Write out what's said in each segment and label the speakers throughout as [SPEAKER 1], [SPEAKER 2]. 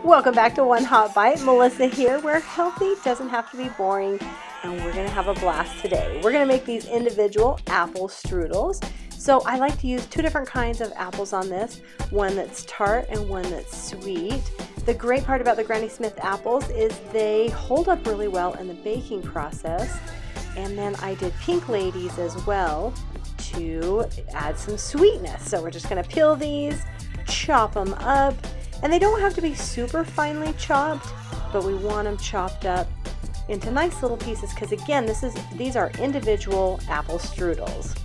[SPEAKER 1] Welcome back to One Hot Bite. Melissa here, where healthy doesn't have to be boring, and we're going to have a blast today. We're going to make these individual apple strudels. So I like to use two different kinds of apples on this, one that's tart and one that's sweet. The great part about the Granny Smith apples is they hold up really well in the baking process. And then I did pink ladies as well to add some sweetness. So we're just going to peel these, chop them up. And they don't have to be super finely chopped, but we want them chopped up into nice little pieces because again, these are individual apple strudels.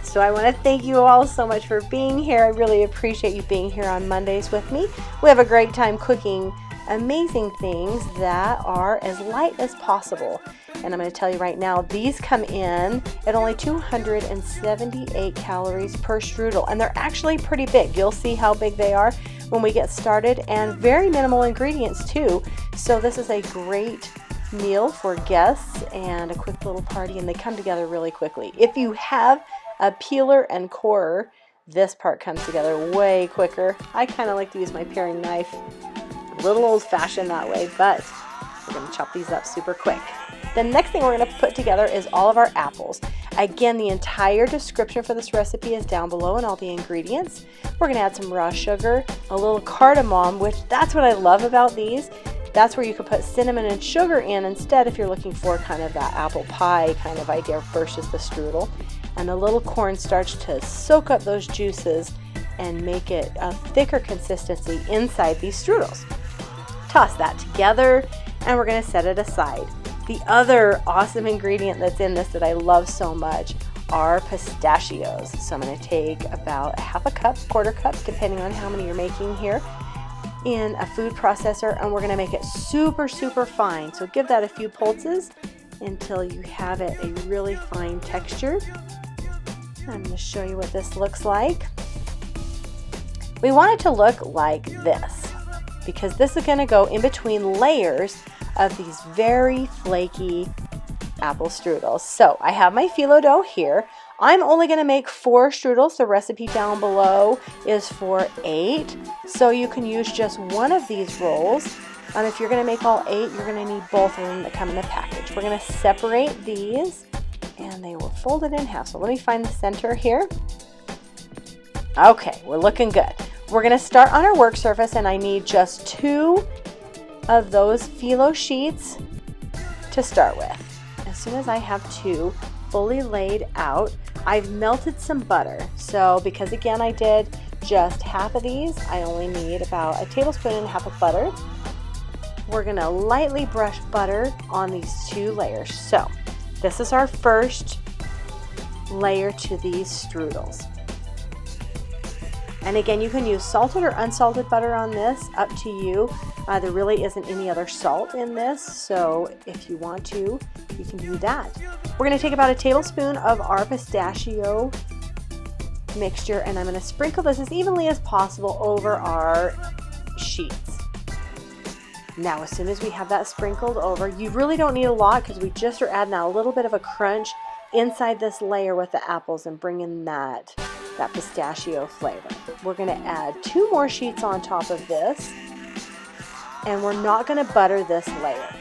[SPEAKER 1] So I want to thank you all so much for being here. I really appreciate you being here on Mondays with me. We have a great time cooking amazing things that are as light as possible. And I'm going to tell you right now, these come in at only 278 calories per strudel, and they're actually pretty big. You'll see how big they are when we get started, and very minimal ingredients too. So this is a great meal for guests and a quick little party, and they come together really quickly. If you have a peeler and corer, this part comes together way quicker. I kind of like to use my paring knife. A little old-fashioned that way, but we're going to chop these up super quick. The next thing we're going to put together is all of our apples. Again, the entire description for this recipe is down below and all the ingredients. We're going to add some raw sugar, a little cardamom, which that's what I love about these. That's where you could put cinnamon and sugar in instead if you're looking for kind of that apple pie kind of idea versus the strudel. And a little cornstarch to soak up those juices and make it a thicker consistency inside these strudels. Toss that together and we're going to set it aside. The other awesome ingredient that's in this that I love so much are pistachios. So I'm going to take about half a cup, quarter cup, depending on how many you're making here, in a food processor, and we're going to make it super, super fine. So give that a few pulses until you have it a really fine texture. I'm going to show you what this looks like. We want it to look like this because this is going to go in between layers of these very flaky apple strudels. So I have my phyllo dough here. I'm only going to make 4 strudels. The recipe down below is for 8. So you can use just one of these rolls. If you're going to make all 8, you're going to need both of them that come in the package. We're going to separate these and they were folded in half. So let me find the center here. Okay, we're looking good. We're going to start on our work surface and I need just 2 of those phyllo sheets to start with. As soon as I have 2 fully laid out, I've melted some butter. So because again I did just half of these, I only need about 1.5 tablespoons of butter. We're going to lightly brush butter on these 2 layers. So this is our first layer to these strudels. And again, you can use salted or unsalted butter on this, up to you. There really isn't any other salt in this, so if you want to, you can do that. We're going to take about 1 tablespoon of our pistachio mixture, and I'm going to sprinkle this as evenly as possible over our sheets. Now, as soon as we have that sprinkled over, you really don't need a lot because we just are adding a little bit of a crunch inside this layer with the apples and bringing that pistachio flavor. We're going to add 2 more sheets on top of this, and we're not going to butter this layer.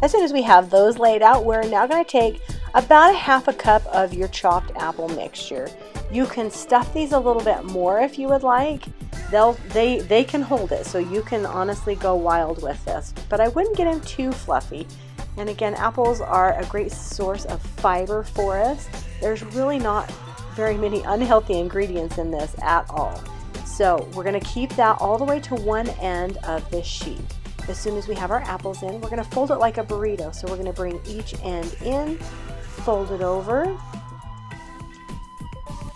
[SPEAKER 1] As soon as we have those laid out, we're now going to take about 1/2 cup of your chopped apple mixture. You can stuff these a little bit more if you would like. They can hold it, so you can honestly go wild with this, but I wouldn't get them too fluffy. And again, apples are a great source of fiber for us. There's really not very many unhealthy ingredients in this at all. So we're going to keep that all the way to one end of this sheet. As soon as we have our apples in, we're going to fold it like a burrito. So we're going to bring each end in, fold it over,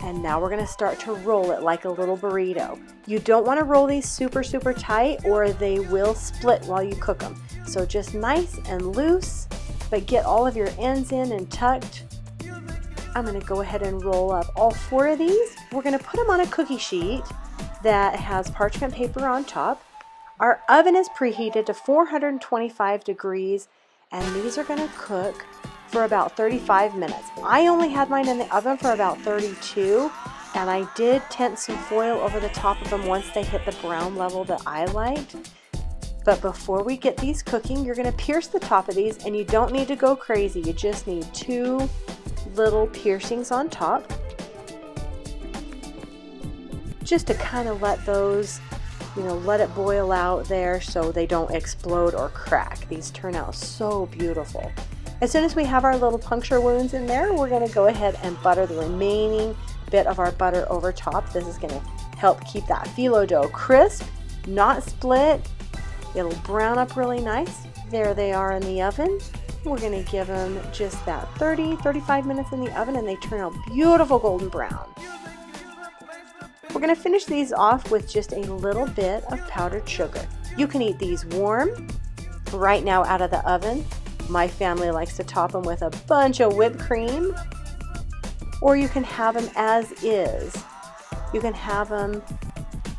[SPEAKER 1] and now we're going to start to roll it like a little burrito. You don't want to roll these super, super tight or they will split while you cook them. So just nice and loose, but get all of your ends in and tucked. I'm going to go ahead and roll up all 4 of these. We're going to put them on a cookie sheet that has parchment paper on top. Our oven is preheated to 425 degrees, and these are going to cook for about 35 minutes. I only had mine in the oven for about 32, And I did tent some foil over the top of them once they hit the brown level that I liked. But before we get these cooking, you're going to pierce the top of these, and you don't need to go crazy. You just need 2 little piercings on top, just to kind of let those, let it boil out there so they don't explode or crack. These turn out so beautiful. As soon as we have our little puncture wounds in there, we're going to go ahead and butter the remaining bit of our butter over top. This is going to help keep that phyllo dough crisp, not split. It'll brown up really nice. There they are in the oven. We're going to give them just that 30-35 minutes in the oven, and they turn out beautiful golden brown. We're going to finish these off with just a little bit of powdered sugar. You can eat these warm, right now out of the oven. My family likes to top them with a bunch of whipped cream, or you can have them as is. You can have them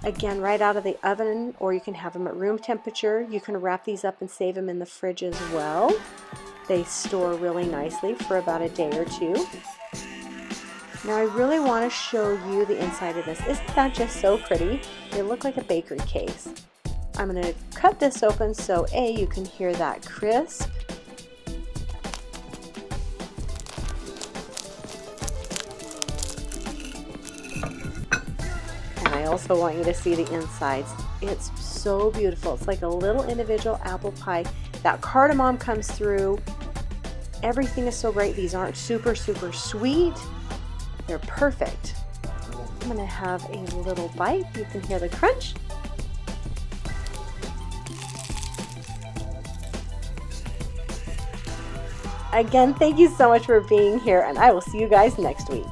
[SPEAKER 1] again right out of the oven, or you can have them at room temperature. You can wrap these up and save them in the fridge as well. They store really nicely for about a day or 2. Now I really want to show you the inside of this. Isn't that just so pretty? They look like a bakery case. I'm going to cut this open so you can hear that crisp. And I also want you to see the insides. It's so beautiful. It's like a little individual apple pie. That cardamom comes through. Everything is so great. These aren't super sweet. They're perfect. I'm going to have a little bite. You can hear the crunch. Again, thank you so much for being here, and I will see you guys next week.